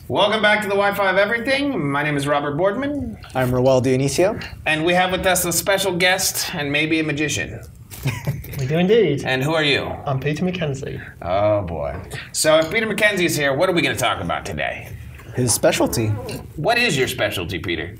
Welcome back to the Wi-Fi of Everything. My name is Robert Boardman. I'm Raul Dionisio. And we have with us a special guest and maybe a magician. We do indeed. And who are you? I'm Peter Mackenzie. Oh, boy. So if Peter Mackenzie is here, what are we going to talk about today? His specialty. What is your specialty, Peter?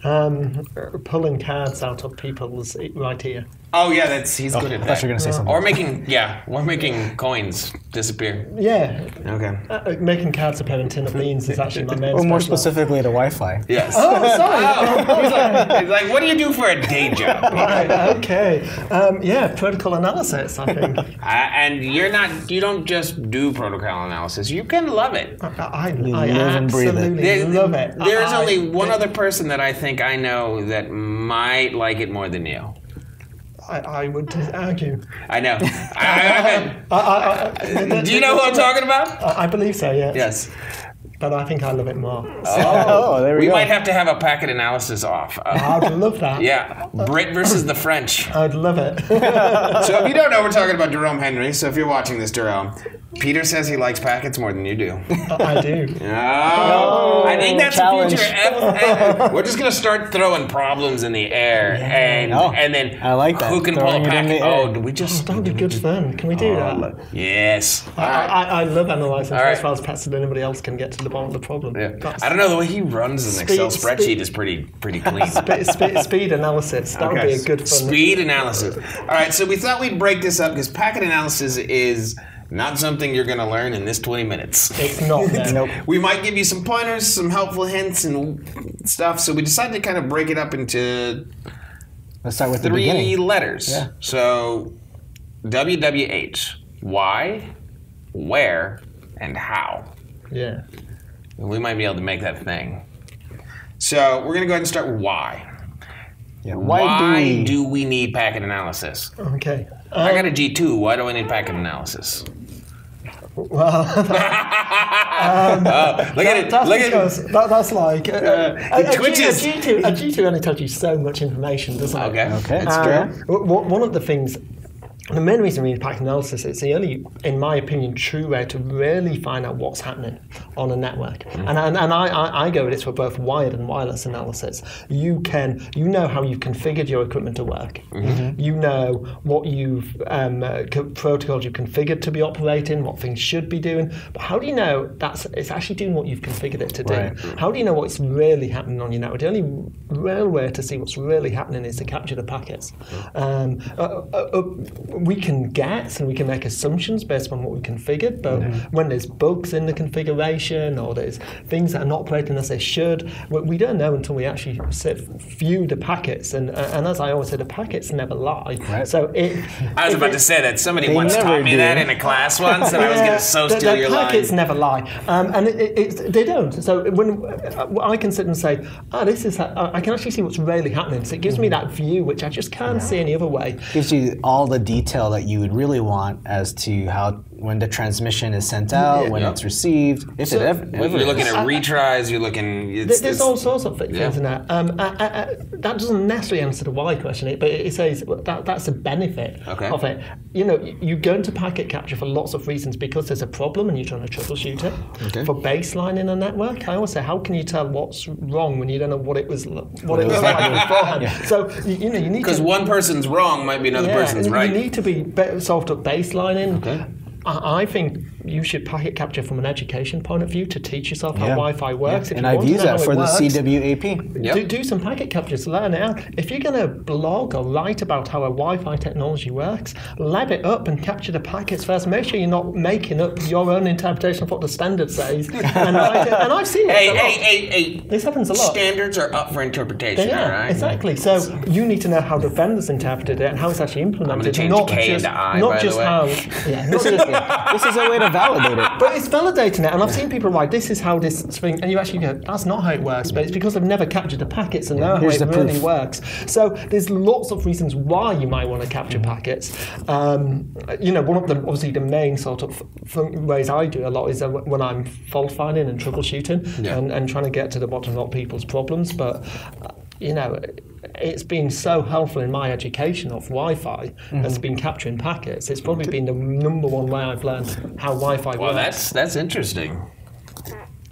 Pulling cards out of people's right ear. Oh, yeah, he's good at that. I thought you were going to say something. Or making coins disappear. Yeah. Okay. Making cards appear in tin of beans is actually my main Or more specialty. specifically, the Wi-Fi. Yes. Oh, sorry. He's like, what do you do for a day job? Right, okay. Protocol analysis, I think. And you don't just do protocol analysis. You can love it. I live and breathe it. absolutely love it. There is only one other person that I think I know that might like it more than you. I would argue. I know. Do you know who I'm talking about? I believe so, yes. Yes. But I think I love it more. Oh, there we go. We might have to have a packet analysis off. I'd love that. Yeah. Brit versus the French. I'd love it. So if you don't know, we're talking about Jerome Henry. So if you're watching this, Jerome, Peter says he likes packets more than you do. I do. Oh, I think that's challenge. the future. We're just going to start throwing problems in the air. And then I like that. who can Throwing pull a it in packet? the air. Oh, do we just... That would be good fun. Can we do that? Yes. I love analysing All right. as far as perhaps that anybody else can get to the bottom of the problem. Yeah. I don't know, the way he runs an Excel spreadsheet is pretty clean. Speed analysis. That would be a good fun. Speed analysis. All right, so we thought we'd break this up because packet analysis is not something you're going to learn in this 20 minutes. It's not there. Nope. We might give you some pointers, some helpful hints and stuff, so we decided to kind of break it up into Let's start with the 3 beginning. letters. Yeah. So, WWH. Why, where, and how. Yeah. We might be able to make that thing. So we're going to go ahead and start with why. Yeah. Why do we need packet analysis? Okay. I got a G2. Why do I need packet analysis? Well, Look at it. that's Look at because it. that's like a twitches. G2 only tells you so much information, doesn't it? Okay. That's true. One of the things. The main reason we need packet analysis, it's the only, in my opinion, true way to really find out what's happening on a network. Mm-hmm. And I go with this for both wired and wireless analysis. You know how you've configured your equipment to work. Mm-hmm. You know what protocols you've configured to be operating, what things should be doing. But how do you know it's actually doing what you've configured it to do? Right. How do you know what's really happening on your network? The only real way to see what's really happening is to capture the packets. We can guess and we can make assumptions based on what we configured, but when there's bugs in the configuration or there's things that are not operating as they should, we don't know until we actually view the packets. And as I always say, the packets never lie. Right. So I was about to say that. Somebody once taught me that in a class once, and I was going to steal your line. The packets never lie, and they don't. So when I can sit and say, this is, I can actually see what's really happening. So it gives me that view, which I just can't see any other way. Gives you all the detail that you would really want as to how when the transmission is sent out, when it's received, if it ever. You're looking at retries. You're looking. There's all sorts of things in that. That doesn't necessarily answer the why question, but it says that's a benefit of it. You know, you go into packet capture for lots of reasons because there's a problem and you're trying to troubleshoot it. Okay. For baseline in a network, I always say, how can you tell what's wrong when you don't know what it was like beforehand? Yeah. So you need because one person's wrong might be another person's right. You need to be solved up baselining. Okay. I think you should packet capture from an education point of view to teach yourself how Wi-Fi works. Yeah. And I've used that for the CWAP. Do some packet captures, learn it out. If you're going to blog or write about how a Wi-Fi technology works, lab it up and capture the packets first. Make sure you're not making up your own interpretation of what the standard says. and I've seen it a lot. Hey. This happens a lot. Standards are up for interpretation, all right? Exactly. So you need to know how the vendors interpreted it and how it's actually implemented. I'm going to change K into I, not by just the way. How. This is a way to validate it. But it's validating it, and I've seen people write, this is how this thing, and you actually go, that's not how it works, but it's because they've never captured the packets and know how it really works. So there's lots of reasons why you might want to capture packets. One of them, obviously the main sort of ways I do a lot is when I'm fault finding and troubleshooting and trying to get to the bottom of people's problems, but it's been so helpful in my education of Wi-Fi has been capturing packets. It's probably been the number one way I've learned how Wi-Fi works. Well, that's interesting.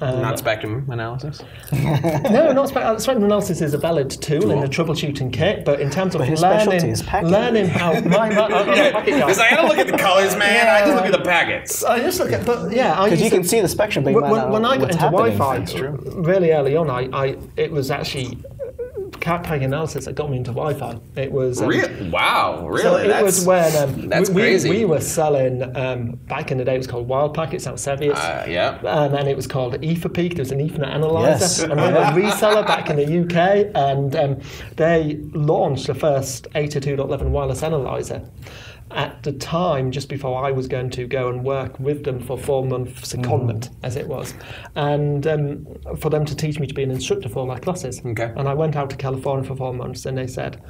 Not spectrum analysis? No, not spectrum analysis is a valid tool in the troubleshooting kit, but in terms of learning how because I gotta look at the colors, man. I just look at the packets. I just look at, but yeah, because you can see the spectrum being when I got into Wi-Fi really early on, it was actually packet analysis that got me into Wi-Fi. It was wow, really? So it was when that's crazy. We were selling back in the day. It was called Wild Packets out Sevius. And it was called EtherPeak. There was an Ethernet analyzer, and we were a reseller back in the UK. And they launched the first 802.11 wireless analyzer. At the time, just before I was going to go and work with them for 4 months secondment, as it was, and for them to teach me to be an instructor for all their classes. Okay. And I went out to California for 4 months, and they said,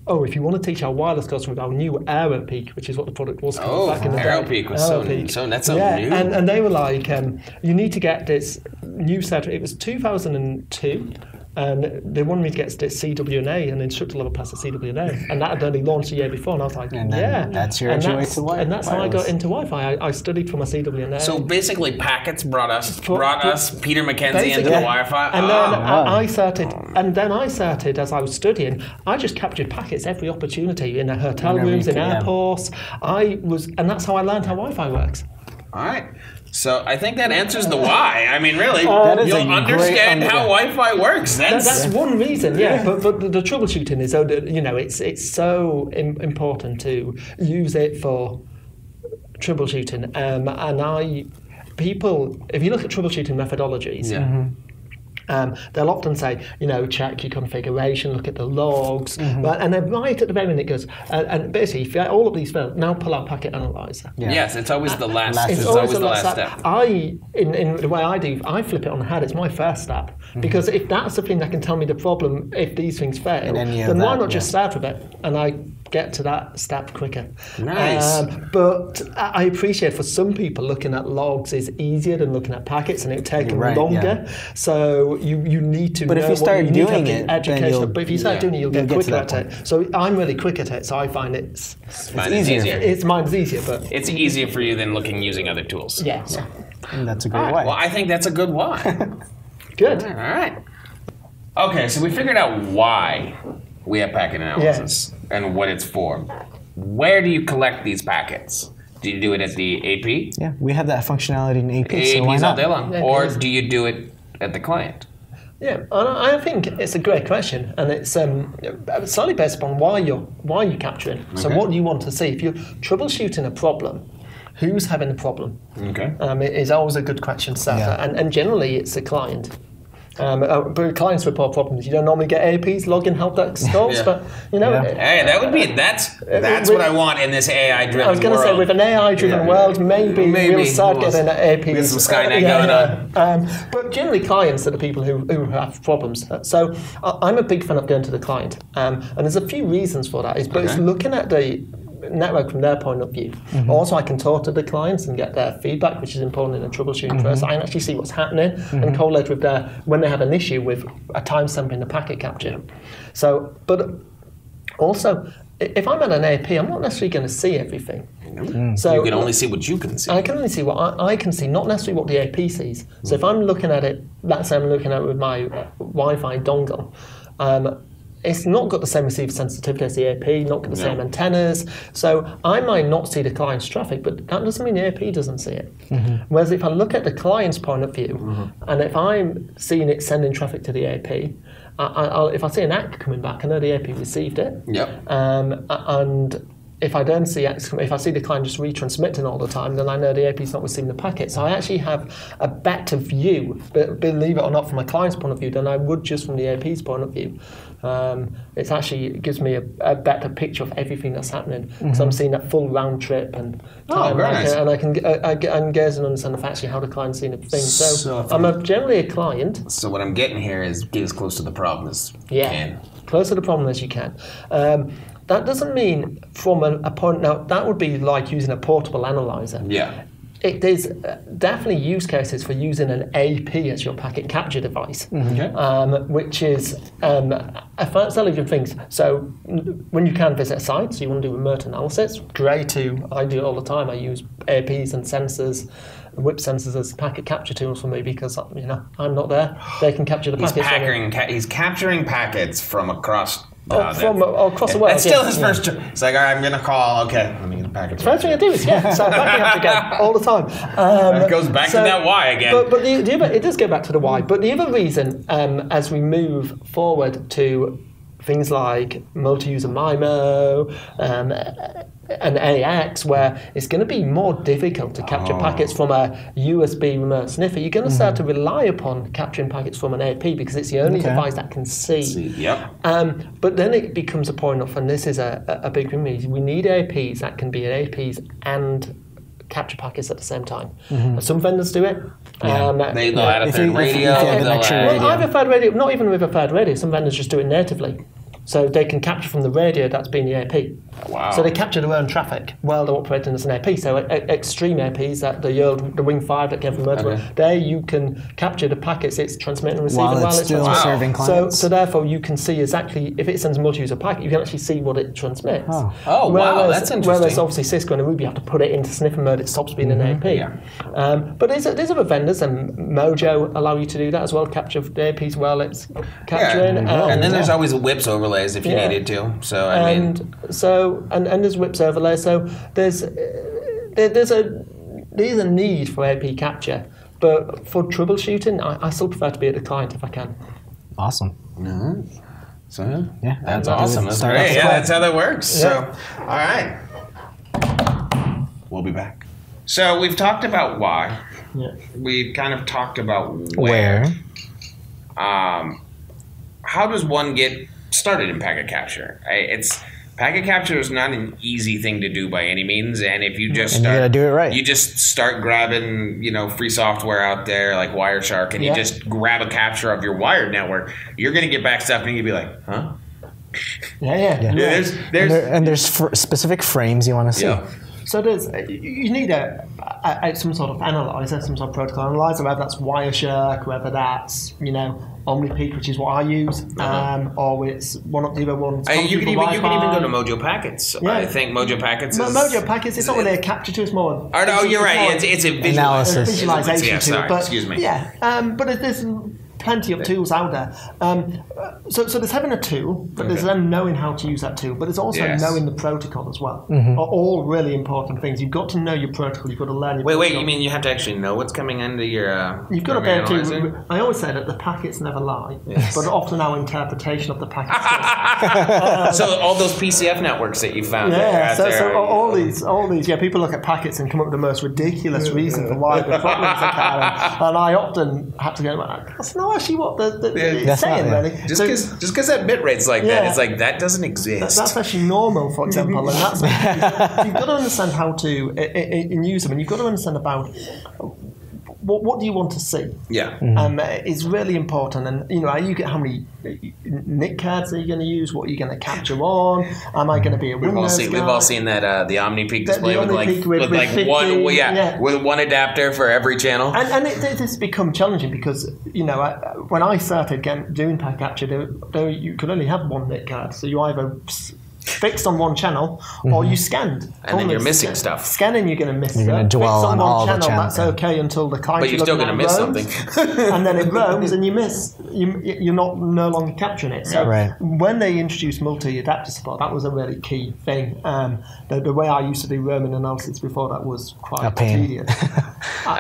oh, if you want to teach our wireless course with our new AeroPeak, which is what the product was called back in the day. AeroPeak was that's so new. And they were like, you need to get this new set. It was 2002. And they wanted me to get CWNA, an instructor level class of CWNA, and that had only launched a year before. And I was like, that's your entry to Wi-Fi. And that's how I got into Wi-Fi. I studied for my CWNA. So basically, packets brought us Peter Mackenzie into the Wi-Fi. And then I started as I was studying. I just captured packets every opportunity in hotel rooms, in airports. And that's how I learned how Wi-Fi works. All right. So I think that answers the why. I mean, really, you'll understand how Wi-Fi works. That's one reason, But the troubleshooting is, it's so important to use it for troubleshooting. If you look at troubleshooting methodologies. They'll often say, check your configuration, look at the logs, and then right at the very end it goes, and basically, if all of these fail, now pull out packet analyzer. Yeah. Yes, it's always the last. It's always the last step. In the way I do, I flip it on the head. It's my first step because if that's the thing that can tell me the problem, if these things fail, then why not just start with it? And I get to that step quicker. Nice. But I appreciate for some people looking at logs is easier than looking at packets, and it would take them longer. Yeah. So you need to. But if you start doing it, but if you start doing it, you'll get quicker at it. So I'm really quick at it. So I find it's easier. Mine's easier, but it's easier for you than using other tools. Yes. Yeah. And that's a great why. Well, I think that's a good why. Good. All right. Okay, so we figured out why we have packet analysis and what it's for. Where do you collect these packets? Do you do it at the AP? Yeah, we have that functionality in AP. So why not? All day long. Or do you do it at the client? Yeah, I think it's a great question, and it's slightly based upon why you're capturing. Okay. So what do you want to see? If you're troubleshooting a problem, who's having the problem? Okay. It is always a good question to start, and generally it's a client. But clients report problems. You don't normally get APs, login help desk calls, but Hey, that's what I want in this AI-driven world. I was going to say, with an AI-driven world, maybe we'll start getting APs. With some Skynet going on. But generally, clients are the people who have problems. So I'm a big fan of going to the client, and there's a few reasons for that. It's looking at the network from their point of view. Also, I can talk to the clients and get their feedback, which is important in a troubleshooting process. I can actually see what's happening and correlate with when they have an issue with a timestamp in the packet capture. So, but also, if I'm at an AP, I'm not necessarily going to see everything. So you can only see what you can see. I can only see what I can see, not necessarily what the AP sees. So if I'm looking at it, let's say I'm looking at it with my Wi-Fi dongle, it's not got the same receiver sensitivity as the AP, not got the same antennas. So I might not see the client's traffic, but that doesn't mean the AP doesn't see it. Whereas if I look at the client's point of view, and if I'm seeing it sending traffic to the AP, if I see an ACK coming back, I know the AP received it. And if I don't see if I see the client just retransmitting all the time, then I know the AP's not receiving the packet. So I actually have a better view, believe it or not, from a client's point of view than I would just from the AP's point of view. It gives me a better picture of everything that's happening because I'm seeing that full round trip and time, and I can gaze and understand actually how the client's seeing the thing. So I'm generally a client. So what I'm getting here is get as close to the problem as you can. Close to the problem as you can. That doesn't mean from a point. Now that would be like using a portable analyzer. Yeah. There's definitely use cases for using an AP as your packet capture device, which is a fairly good thing. So when you can visit a site, so you want to do remote analysis, great I do it all the time. I use APs and sensors WIP sensors as packet capture tools for me because I'm not there. They can capture the packets. He's capturing packets from across. From across the world. That's still his first job. It's like, all right, I'm going to call. Okay, let me get a packet. First thing I do is, so backing up again all the time. It goes back to that why again. But the other, it does go back to the why. But the other reason, as we move forward to things like multi-user MIMO and AX, where it's going to be more difficult to capture packets from a USB remote sniffer, you're going to start to rely upon capturing packets from an AP because it's the only device that can see. Yep. But then it becomes a point of, and this is a big thing, we need APs that can be APs and capture packets at the same time. Some vendors do it. They'll add a third radio. Either third radio, not even with a third radio, some vendors just do it natively. So they can capture from the radio that's been the AP. Wow. So they capture their own traffic while they're operating as an AP. So extreme APs, that the Wing 5 that came from Motorway, there you can capture the packets it's transmitting and receiving while it's still serving clients. So therefore you can see exactly, if it sends a multi-user packet, you can actually see what it transmits. Oh wow, that's interesting. Whereas obviously Cisco and Aruba, you have to put it into sniffer mode, it stops being an AP. Yeah. But there's other vendors, and Mojo allow you to do that as well, capture the APs while it's capturing. And then there's always WIPs overlays if you needed to. So I mean, and there's WIPs overlay. So there's a need for AP capture, but for troubleshooting, I still prefer to be at the client if I can. Awesome. So that's awesome. That's great. Yeah, that's how that works. Yeah. So all right, we'll be back. So we've talked about why. Yeah. We've kind of talked about where. How does one get started in packet capture? Packet capture is not an easy thing to do by any means, and if you just you gotta do it right. You just start grabbing, free software out there like Wireshark, and you just grab a capture of your wired network. You're gonna get backed up, and you'll be like, huh? There's specific frames you want to see. Yeah. So you need some sort of analyzer, some sort of protocol analyzer, whether that's Wireshark, whether that's OmniPeak, which is what I use, or it's one of the other ones. You can even go to Mojo Packets. Yeah. I think Mojo Packets is... Mojo Packets, it's not really a capture tool, it's more... Oh, no, you're right. It's a visualization tool. Sorry, excuse me. Yeah, but there's plenty of tools out there. So there's having a tool, but there's then knowing how to use that tool, but there's also knowing the protocol as well. Are all really important things. You've got to know your protocol, you've got to learn your protocol. Wait, you mean you have to actually know what's coming into your You've got to be able to... I always say that the packets never lie, but often our interpretation of the packets... so all those PCF networks that you found so all these, people look at packets and come up with the most ridiculous reason for why the problems occur, and I often have to go, that's not actually what the saying, really. Just because that bit rate's like that, it's like, that doesn't exist. That's actually normal, for example, and that's you've got to understand how to use them, and you've got to understand about what do you want to see. It's really important, and are you how many NIC cards are you going to use? What are you going to capture on? Am I going to be a Windows guy? We've all seen that the OmniPeak display with one adapter for every channel. And this has become challenging because when I started doing packet capture, you could only have one NIC card, so you either fixed on one channel, or you scanned. And then you're missing stuff. Scanning, you're going to miss. You're going to dwell on all the channels. That's okay until the client. But you're still going to miss something. And then it roams, and you miss. You're no longer capturing it. So when they introduced multi-adapter support, that was a really key thing. The way I used to do roaming analysis before that was quite tedious.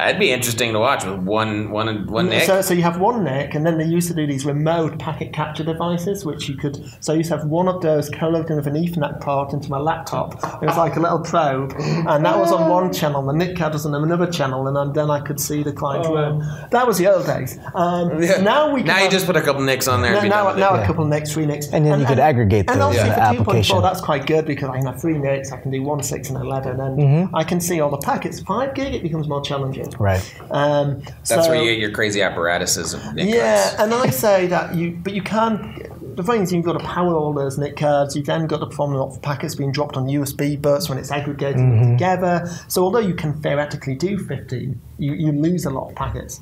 It'd be interesting to watch with one NIC. So you have one NIC, and then they used to do these remote packet capture devices, which you could. So you used to have one of those co-loaded with an Ethernet port into my laptop. It was like a little probe, and that was on one channel. The NIC card was on another channel, and then I could see the client room. That was the old days. Now you just put a couple NICs on there. Now a couple NICs, 3 NICs, and then you could aggregate those. And obviously for application. 2.4, that's quite good because I can have 3 NICs. I can do 1, 6, and 11, and I can see all the packets. 5 gig, it becomes more challenging. Right. That's where you get your crazy apparatuses of NIC cards. And I say that you can't. The thing is, you've got to power all those NIC cards. You've then got to perform a lot of packets being dropped on USB bus when it's aggregating them together. So although you can theoretically do 15, you lose a lot of packets.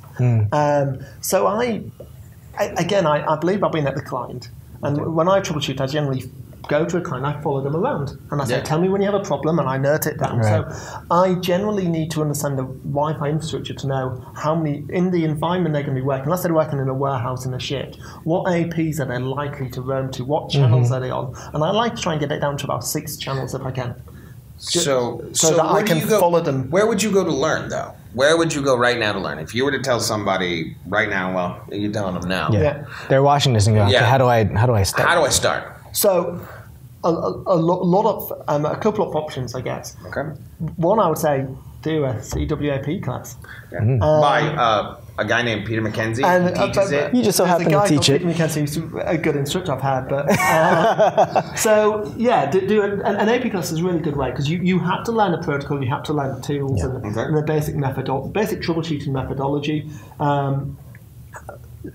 So I believe I've been at the client. And when I troubleshoot, I generally go to a client, I follow them around. And I say, Yeah. tell me when you have a problem, and I note it down. Right. So I generally need to understand the Wi-Fi infrastructure to know how many, in the environment they're going to be working. Unless they're working in a warehouse in a shift, what APs are they likely to roam to? What channels are they on? And I like to try and get it down to about 6 channels if I can. So that I where do can you go, follow them. Where would you go to learn, though? Where would you go right now to learn? If you were to tell somebody right now, well, you're telling them now. Yeah. They're watching this and going, Yeah. okay, how do I start? How do I start? So a couple of options, I guess. Okay. One, I would say, do a CWAP class. Yeah. By a guy named Peter Mackenzie who teaches it. You just so There's happen a guy to teach called it. Peter Mackenzie, who's a good instructor I've had. But so yeah, do an AP class is a really good way because you have to learn the protocol, you have to learn the tools and the basic basic troubleshooting methodology.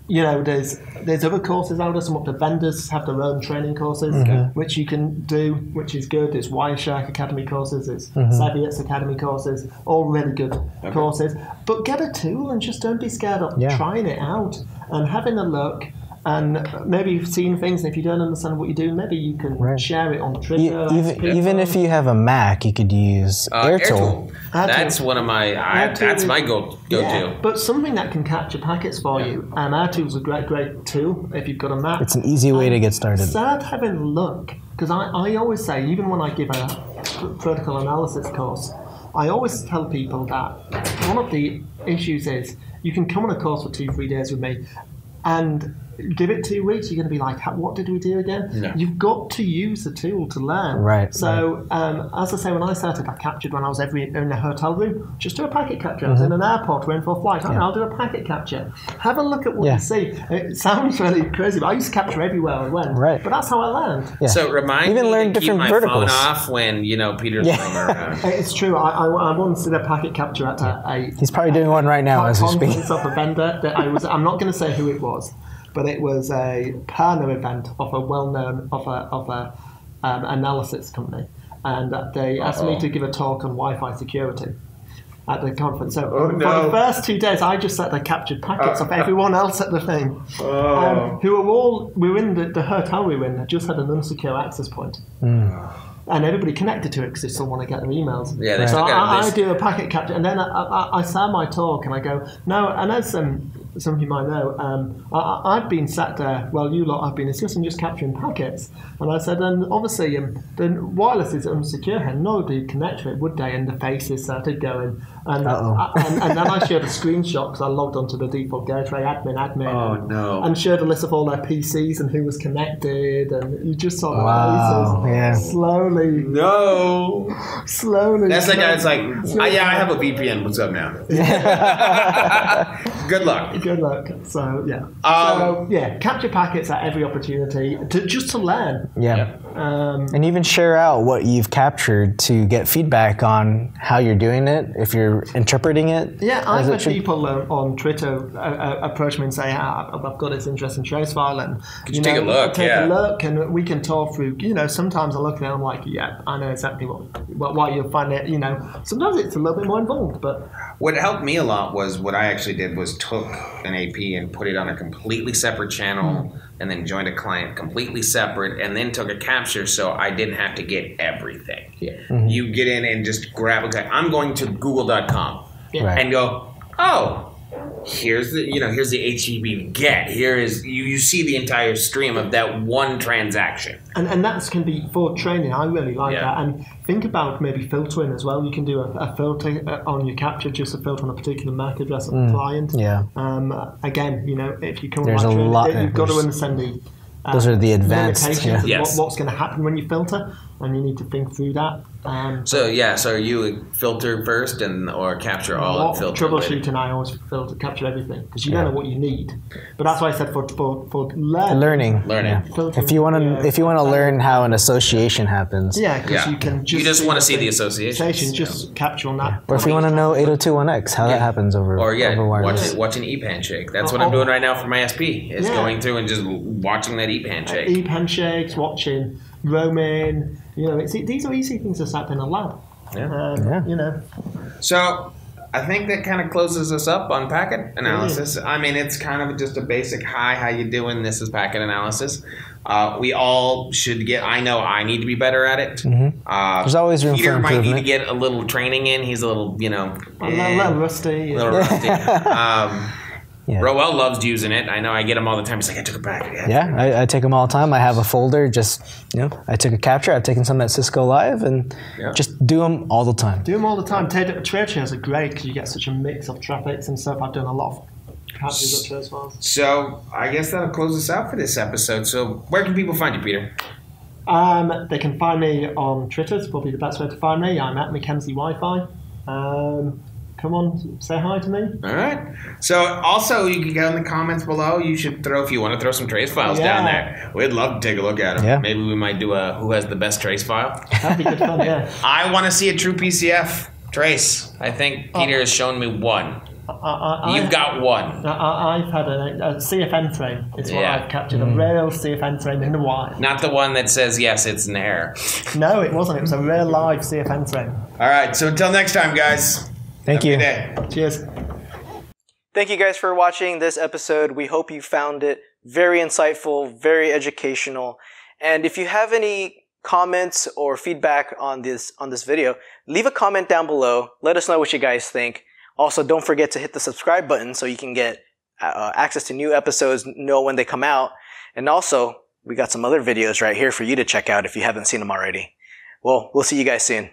You know, there's other courses out there. Some of the vendors have their own training courses, which you can do, which is good. There's Wireshark Academy courses, there's Saviet's Academy courses, all really good courses. But get a tool and just don't be scared of trying it out and having a look. And maybe you've seen things, and if you don't understand what you're doing, maybe you can share it on Twitter. Even if you have a Mac, you could use AirTool. That's one of my. That's my go-to. Yeah, but something that can capture packets for you. AirTool's a great tool if you've got a Mac. It's an easy way to get started. Start having a look, because I always say, even when I give a protocol analysis course, I always tell people that one of the issues is you can come on a course for 2-3 days with me, and give it 2 weeks, you're going to be like, what did we do again? No. You've got to use the tool to learn. Right. So, as I say, when I started, I captured when I was in a hotel room, just do a packet capture. I was in an airport waiting for a flight. I'll do a packet capture. Have a look at what you see. It sounds really crazy, but I used to capture everywhere I went. Right. But that's how I learned. Yeah. So remind Even me learn to different keep my verticals. phone off when Peter's throwing around. It's true. I once did a packet capture at a He's probably doing one right now as we speak. conference of a vendor that I'm not going to say who it was, but it was a partner event of a well-known analysis company, and they asked me to give a talk on Wi-Fi security at the conference. So for the first 2 days, I just sat there, captured packets of everyone else at the thing, we were in the hotel we were in, just had an unsecure access point. And everybody connected to it because they still want to get their emails. Yeah, they so still I do a packet capture, and then I start my talk, and I go, no, and as some of you might know, I've been sat there, well, you lot have been discussing just capturing packets. And I said, and obviously, the wireless is unsecure, and nobody would connect to it, would they? And the faces started going. And then I showed a screenshot because I logged onto the default gateway, admin, and showed a list of all their PCs and who was connected, and you just saw their faces slowly. Slowly. That's the guy that's like, I have a VPN. What's up now? Good luck. Good luck. So capture packets at every opportunity just to learn. Yeah. And even share out what you've captured to get feedback on how you're doing it, if you're interpreting it. Yeah, I've had people on Twitter approach me and say, I've got this interesting trace file, and could you take a look? Take a look, and we can talk through. Sometimes I look at it and I'm like, I know exactly why you'll find it. Sometimes it's a little bit more involved, but what helped me a lot was what I actually did was took an AP and put it on a completely separate channel, and then joined a client completely separate, and then took a capture so I didn't have to get everything. Yeah. You get in and just grab I'm going to google.com and go, here's the HTTP get. Here is you see the entire stream of that one transaction. And that can be for training. I really like that. And think about maybe filtering as well. You can do a filter on your capture, just a filter on a particular MAC address of the client. Yeah. Again, if you come with training, you've got to understand those are the advanced limitations of what's going to happen when you filter, and you need to think through that. So are you filter first or capture all and filter troubleshooting? I always capture everything because you don't know what you need. But that's why I said for learning. Yeah. If you want to learn how an association happens. Because you can you just want to see the association. Just capture on that. Or if you want to know 802.1x, how that happens over wireless. Watch an ePandshake. That's what I'm doing right now for my SP. Is going through and just watching that ePandshake. ePandshakes, watching roaming. These are easy things to set up in a lab. So, I think that kind of closes us up on packet analysis. I mean, it's kind of just a basic, hi, how you doing? This is packet analysis. We all should get, I know I need to be better at it. There's always room Peter for might improvement. need to get a little training in. He's a little, you know. A little rusty. Roel loves using it. I know I get him all the time. He's like, I took a packet. Yeah, I take them all the time. I have a folder, just, I took a capture. I've taken some at Cisco Live and just do them all the time. Do them all the time. Trade shares are great because you get such a mix of traffics and stuff. I've done a lot of captures of trace files. So I guess that'll close us out for this episode. So where can people find you, Peter? They can find me on Twitter. It's probably the best way to find me. I'm at Mackenzie Wi-Fi. Come on, say hi to me. All right. So also, you can go in the comments below. You should throw, if you want to throw some trace files down there. We'd love to take a look at them. Yeah. Maybe we might do a who has the best trace file. That'd be good fun, yeah. I want to see a true PCF trace. I think Peter has shown me one. You've got one. I've had a CFN frame. It's what I've captured. A real CFN frame in the wild. Not the one that says, yes, it's an error. No, it wasn't. It was a real live CFN frame. All right. So until next time, guys. Thank you. Cheers. Thank you guys for watching this episode. We hope you found it very insightful, very educational. And if you have any comments or feedback on this video, leave a comment down below. Let us know what you guys think. Also, don't forget to hit the subscribe button so you can get access to new episodes, know when they come out. And also, we got some other videos right here for you to check out if you haven't seen them already. Well, we'll see you guys soon.